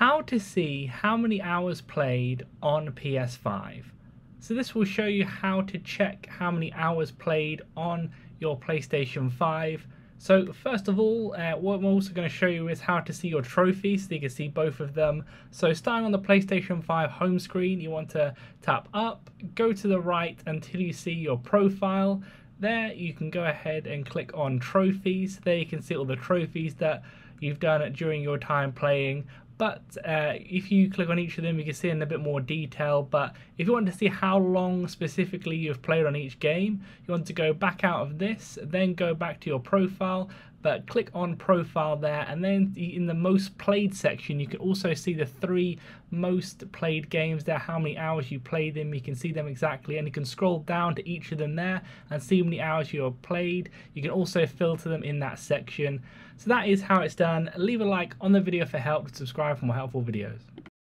how to see how many hours played on PS5. So this will show you how to check how many hours played on your PlayStation 5. So first of all, what I'm also going to show you is how to see your trophies, so you can see both of them. So starting on the PlayStation 5 home screen, you want to tap up, go to the right until you see your profile. There you can go ahead and click on trophies. There you can see all the trophies that you've done during your time playing. But if you click on each of them, you can see in a bit more detail. But if you want to see how long specifically you've played on each game, you want to go back out of this, then go back to your profile, but click on profile there, and then in the most played section you can also see the 3 most played games there, how many hours you played them. You can see them exactly, and you can scroll down to each of them there and see how many hours you have played. You can also filter them in that section. So that is how it's done. Leave a like on the video for help, subscribe for more helpful videos.